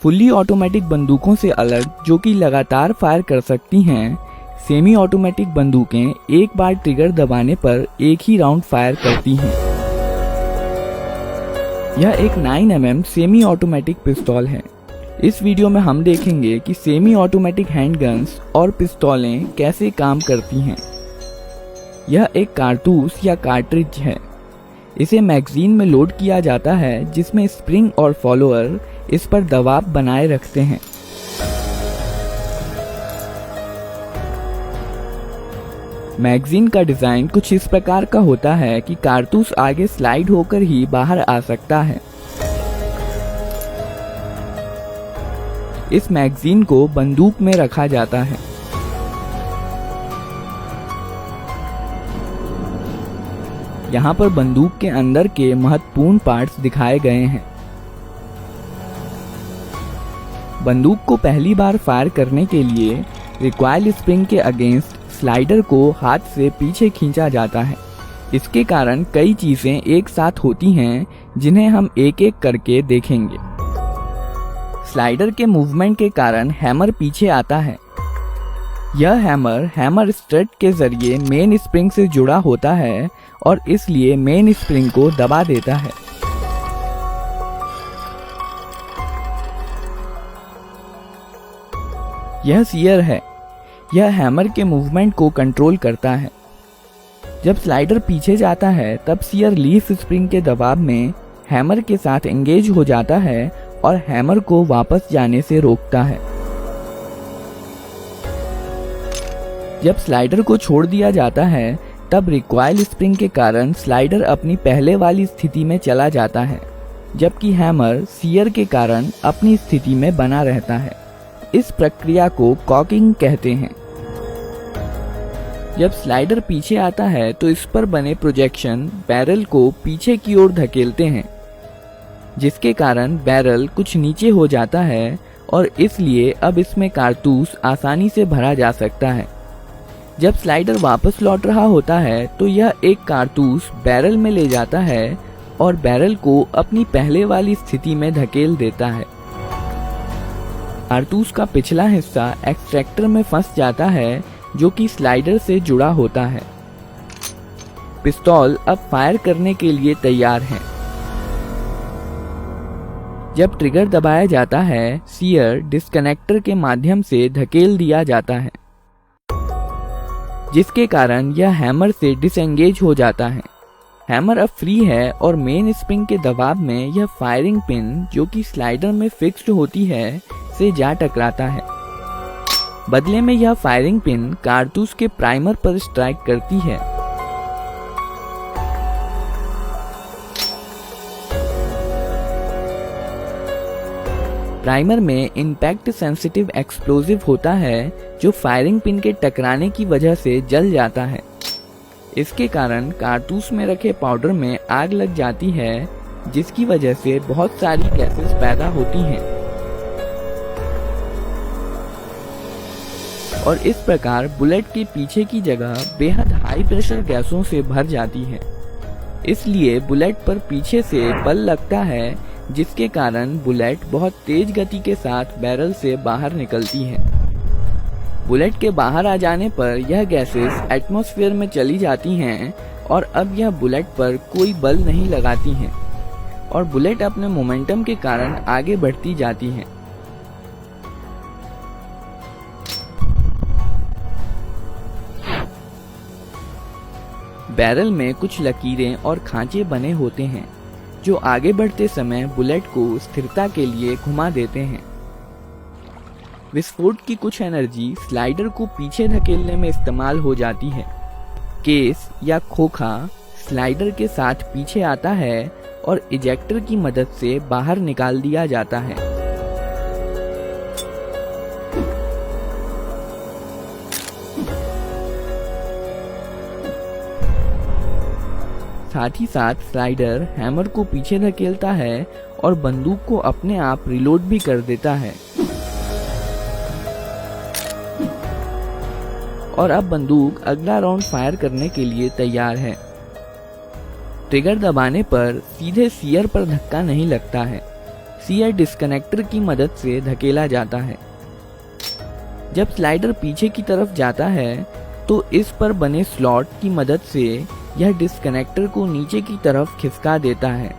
Fully automatic बंदूकों से अलग जो कि लगातार फायर कर सकती हैं, सेमी ऑटोमेटिक बंदूकें एक बार ट्रिगर दबाने पर एक ही राउंड फायर करती हैं। यह एक 9mm सेमी ऑटोमेटिक पिस्तौल है। इस वीडियो में हम देखेंगे कि सेमी ऑटोमेटिक हैंडगन्स और पिस्तौलें कैसे काम करती हैं। यह एक कारतूस या कार्ट्रिज है। इसे मैगजीन में लोड किया जाता है जिसमें स्प्रिंग और फॉलोअर इस पर दबाव बनाए रखते हैं। मैगजीन का डिजाइन कुछ इस प्रकार का होता है कि कारतूस आगे स्लाइड होकर ही बाहर आ सकता है। इस मैगजीन को बंदूक में रखा जाता है। यहाँ पर बंदूक के अंदर के महत्वपूर्ण पार्ट्स दिखाए गए हैं। बंदूक को पहली बार फायर करने के लिए रिकॉइल स्प्रिंग के अगेंस्ट स्लाइडर को हाथ से पीछे खींचा जाता है। इसके कारण कई चीजें एक साथ होती हैं जिन्हें हम एक एक करके देखेंगे। स्लाइडर के मूवमेंट के कारण हैमर पीछे आता है। यह हैमर स्ट्रट के जरिए मेन स्प्रिंग से जुड़ा होता है और इसलिए मेन स्प्रिंग को दबा देता है। यह सीयर है। यह हैमर के मूवमेंट को कंट्रोल करता है। जब स्लाइडर पीछे जाता है तब सीयर लीफ स्प्रिंग के दबाव में हैमर के साथ एंगेज हो जाता है और हैमर को वापस जाने से रोकता है। जब स्लाइडर को छोड़ दिया जाता है तब रिकॉइल स्प्रिंग के कारण स्लाइडर अपनी पहले वाली स्थिति में चला जाता है, जबकि हैमर सीयर के कारण अपनी स्थिति में बना रहता है। इस प्रक्रिया को कॉकिंग कहते हैं। जब स्लाइडर पीछे आता है तो इस पर बने प्रोजेक्शन बैरल को पीछे की ओर धकेलते हैं, जिसके कारण बैरल कुछ नीचे हो जाता है और इसलिए अब इसमें कारतूस आसानी से भरा जा सकता है। जब स्लाइडर वापस लौट रहा होता है तो यह एक कारतूस बैरल में ले जाता है और बैरल को अपनी पहले वाली स्थिति में धकेल देता है। कारतूस का पिछला हिस्सा एक्सट्रैक्टर में फंस जाता है जो कि स्लाइडर से जुड़ा होता है। पिस्तौल अब फायर करने के लिए तैयार है। जब ट्रिगर दबाया जाता है, सीयर डिस्कनेक्टर के माध्यम से धकेल दिया जाता है, जिसके कारण यह हैमर से डिसएंगेज हो जाता है। हैमर अब फ्री है और मेन स्प्रिंग के दबाव में यह फायरिंग पिन जो कि स्लाइडर में फिक्स्ड होती है से जा टकराता है। बदले में यह फायरिंग पिन कारतूस के प्राइमर पर स्ट्राइक करती है। प्राइमर में इम्पैक्ट सेंसिटिव एक्सप्लोजिव होता है जो फायरिंग पिन के टकराने की वजह से जल जाता है। इसके कारण कारतूस में रखे पाउडर में आग लग जाती है, जिसकी वजह से बहुत सारी गैसेस पैदा होती हैं और इस प्रकार बुलेट के पीछे की जगह बेहद हाई प्रेशर गैसों से भर जाती है। इसलिए बुलेट पर पीछे से बल लगता है, जिसके कारण बुलेट बहुत तेज गति के साथ बैरल से बाहर निकलती है। बुलेट के बाहर आ जाने पर यह गैसेस एटमॉस्फेयर में चली जाती हैं और अब यह बुलेट पर कोई बल नहीं लगाती हैं और बुलेट अपने मोमेंटम के कारण आगे बढ़ती जाती है। बैरल में कुछ लकीरें और खांचे बने होते हैं जो आगे बढ़ते समय बुलेट को स्थिरता के लिए घुमा देते हैं। विस्फोट की कुछ एनर्जी स्लाइडर को पीछे धकेलने में इस्तेमाल हो जाती है। केस या खोखा स्लाइडर के साथ पीछे आता है और इजेक्टर की मदद से बाहर निकाल दिया जाता है। साथ ही साथ स्लाइडर हैमर को पीछे धकेलता है और बंदूक को अपने आप रिलोड भी कर देता है। और अब बंदूक अगला राउंड फायर करने के लिए तैयार है। ट्रिगर दबाने पर सीधे सीयर पर धक्का नहीं लगता है। सीयर डिस्कनेक्टर की मदद से धकेला जाता है। जब स्लाइडर पीछे की तरफ जाता है तो इस पर बने स्लॉट की मदद से यह डिस्कनेक्टर को नीचे की तरफ खिसका देता है।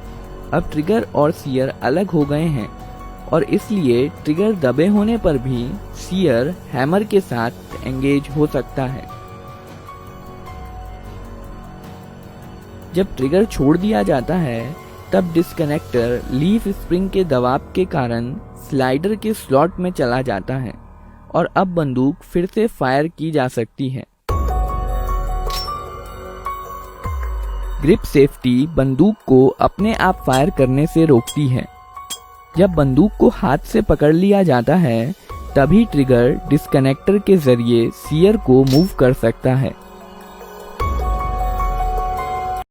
अब ट्रिगर और सीयर अलग हो गए हैं और इसलिए ट्रिगर दबे होने पर भी सीयर हैमर के साथ एंगेज हो सकता है। जब ट्रिगर छोड़ दिया जाता है तब डिस्कनेक्टर लीफ स्प्रिंग के दबाव के कारण स्लाइडर के स्लॉट में चला जाता है और अब बंदूक फिर से फायर की जा सकती है। ग्रिप सेफ्टी बंदूक को अपने आप फायर करने से रोकती है। जब बंदूक को हाथ से पकड़ लिया जाता है तभी ट्रिगर डिस्कनेक्टर के जरिए सीयर को मूव कर सकता है।